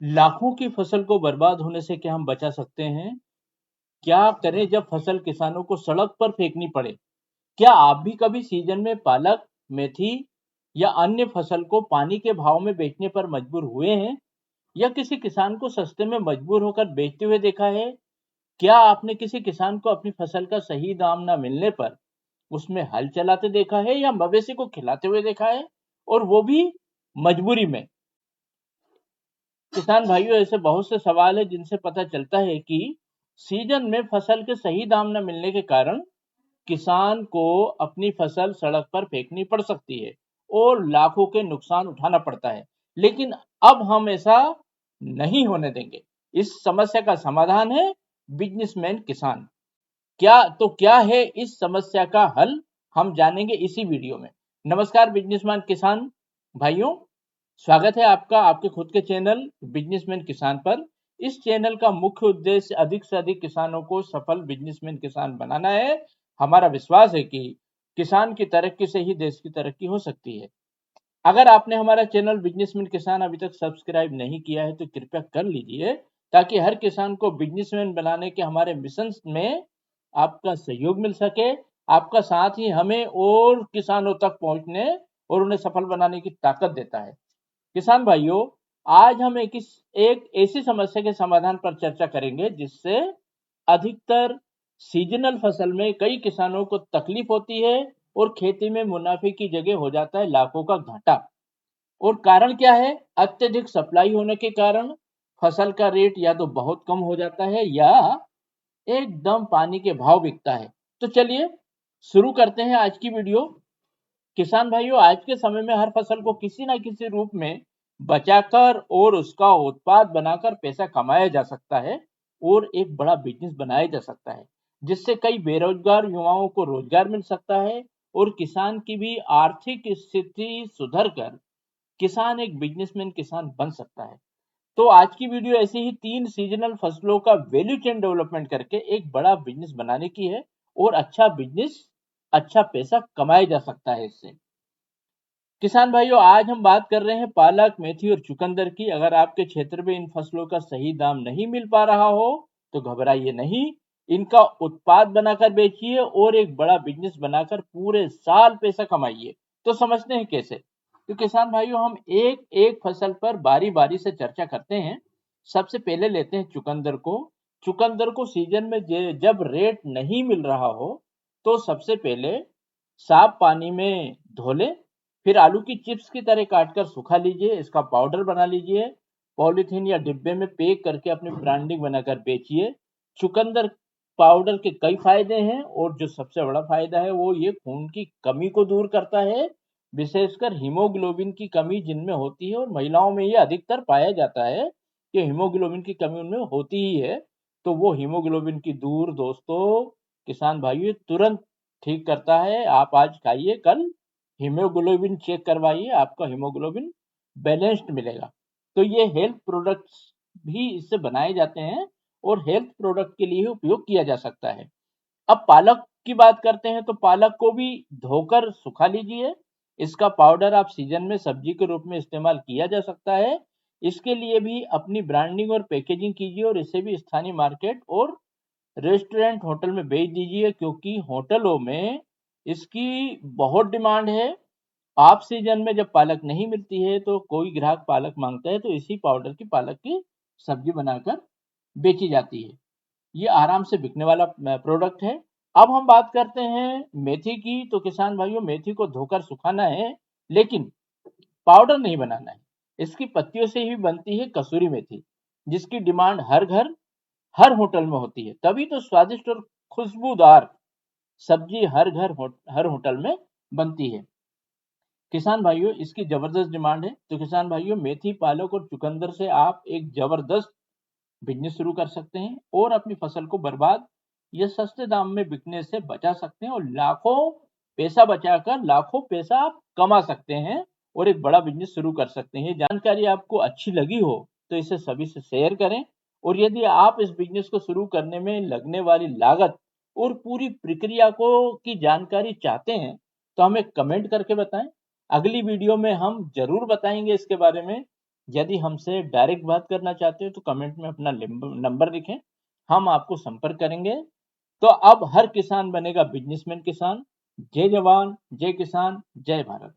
लाखों की फसल को बर्बाद होने से क्या हम बचा सकते हैं? क्या करें जब फसल किसानों को सड़क पर फेंकनी पड़े? क्या आप भी कभी सीजन में पालक, मेथी या अन्य फसल को पानी के भाव में बेचने पर मजबूर हुए हैं? या किसी किसान को सस्ते में मजबूर होकर बेचते हुए देखा है? क्या आपने किसी किसान को अपनी फसल का सही दाम न मिलने पर उसमें हल चलाते देखा है या मवेशी को खिलाते हुए देखा है? और वो भी मजबूरी में। किसान भाइयों, ऐसे बहुत से सवाल हैं जिनसे पता चलता है कि सीजन में फसल के सही दाम न मिलने के कारण किसान को अपनी फसल सड़क पर फेंकनी पड़ सकती है और लाखों के नुकसान उठाना पड़ता है। लेकिन अब हम ऐसा नहीं होने देंगे। इस समस्या का समाधान है बिजनेसमैन किसान। क्या है इस समस्या का हल, हम जानेंगे इसी वीडियो में। नमस्कार बिजनेसमैन किसान भाइयों, स्वागत है आपका आपके खुद के चैनल बिजनेसमैन किसान पर। इस चैनल का मुख्य उद्देश्य अधिक से अधिक किसानों को सफल बिजनेसमैन किसान बनाना है। हमारा विश्वास है कि किसान की तरक्की से ही देश की तरक्की हो सकती है। अगर आपने हमारा चैनल बिजनेसमैन किसान अभी तक सब्सक्राइब नहीं किया है तो कृपया कर लीजिए, ताकि हर किसान को बिजनेसमैन बनाने के हमारे मिशन में आपका सहयोग मिल सके। आपका साथ ही हमें और किसानों तक पहुंचने और उन्हें सफल बनाने की ताकत देता है। किसान भाइयों, आज हम एक ऐसी समस्या के समाधान पर चर्चा करेंगे जिससे अधिकतर सीजनल फसल में कई किसानों को तकलीफ होती है और खेती में मुनाफे की जगह हो जाता है लाखों का घाटा। और कारण क्या है? अत्यधिक सप्लाई होने के कारण फसल का रेट या तो बहुत कम हो जाता है या एकदम पानी के भाव बिकता है। तो चलिए शुरू करते हैं आज की वीडियो। किसान भाइयों, आज के समय में हर फसल को किसी ना किसी रूप में बचाकर और उसका उत्पाद बनाकर पैसा कमाया जा सकता है और एक बड़ा बिजनेस बनाया जा सकता है, जिससे कई बेरोजगार युवाओं को रोजगार मिल सकता है और किसान की भी आर्थिक स्थिति सुधर कर किसान एक बिजनेसमैन किसान बन सकता है। तो आज की वीडियो ऐसे ही 3 सीजनल फसलों का वैल्यू चेन डेवलपमेंट करके एक बड़ा बिजनेस बनाने की है और अच्छा बिजनेस, अच्छा पैसा कमाया जा सकता है इससे। किसान भाइयों, आज हम बात कर रहे हैं पालक, मेथी और चुकंदर की। अगर आपके क्षेत्र में इन फसलों का सही दाम नहीं मिल पा रहा हो तो घबराइए नहीं। इनका उत्पाद बनाकर बेचिए और एक बड़ा बिजनेस बनाकर पूरे साल पैसा कमाइए। तो समझते हैं कैसे। तो किसान भाइयों, हम एक एक फसल पर बारी बारी से चर्चा करते हैं। सबसे पहले लेते हैं चुकंदर को। चुकंदर को सीजन में जब रेट नहीं मिल रहा हो तो सबसे पहले साफ पानी में धो लें। फिर आलू की चिप्स की तरह काटकर सुखा लीजिए, इसका पाउडर बना लीजिए। पॉलीथीन या डिब्बे में पैक करके अपनी ब्रांडिंग बनाकर बेचिए। चुकंदर पाउडर के कई फायदे हैं और जो सबसे बड़ा फायदा है वो ये खून की कमी को दूर करता है, विशेषकर हीमोग्लोबिन की कमी जिनमें होती है और महिलाओं में ये अधिकतर पाया जाता है कि हीमोग्लोबिन की कमी उनमें होती ही है। तो वो हीमोग्लोबिन की दूर दोस्तों किसान भाइयों तुरंत ठीक करता है। आप आज खाइए, कल हीमोग्लोबिन चेक करवाइए, आपका हीमोग्लोबिन बैलेंस्ड मिलेगा। तो ये हेल्थ प्रोडक्ट्स भी इससे बनाए जाते हैं और हेल्थ प्रोडक्ट के लिए उपयोग किया जा सकता है। अब पालक की बात करते हैं। तो पालक को भी धोकर सुखा लीजिए। इसका पाउडर आप सीजन में सब्जी के रूप में इस्तेमाल किया जा सकता है। इसके लिए भी अपनी ब्रांडिंग और पैकेजिंग कीजिए और इसे भी स्थानीय मार्केट और रेस्टोरेंट होटल में बेच दीजिए, क्योंकि होटलों में इसकी बहुत डिमांड है। ऑफ सीजन में जब पालक नहीं मिलती है तो कोई ग्राहक पालक मांगता है तो इसी पाउडर की पालक की सब्जी बनाकर बेची जाती है। ये आराम से बिकने वाला प्रोडक्ट है। अब हम बात करते हैं मेथी की। तो किसान भाइयों, मेथी को धोकर सुखाना है लेकिन पाउडर नहीं बनाना है। इसकी पत्तियों से ही बनती है कसूरी मेथी, जिसकी डिमांड हर घर हर होटल में होती है। तभी तो स्वादिष्ट और खुशबूदार सब्जी हर होटल में बनती है। किसान भाइयों, इसकी जबरदस्त डिमांड है। तो किसान भाइयों, मेथी, पालक और चुकंदर से आप एक जबरदस्त बिजनेस शुरू कर सकते हैं और अपनी फसल को बर्बाद या सस्ते दाम में बिकने से बचा सकते हैं और लाखों पैसा बचाकर लाखों पैसा आप कमा सकते हैं और एक बड़ा बिजनेस शुरू कर सकते हैं। जानकारी आपको अच्छी लगी हो तो इसे सभी से शेयर करें। और यदि आप इस बिजनेस को शुरू करने में लगने वाली लागत और पूरी प्रक्रिया को की जानकारी चाहते हैं तो हमें कमेंट करके बताएं। अगली वीडियो में हम जरूर बताएंगे इसके बारे में यदि हमसे डायरेक्ट बात करना चाहते हो तो कमेंट में अपना नंबर लिखें, हम आपको संपर्क करेंगे। तो अब हर किसान बनेगा बिजनेसमैन किसान। जय जवान, जय किसान, जय भारत।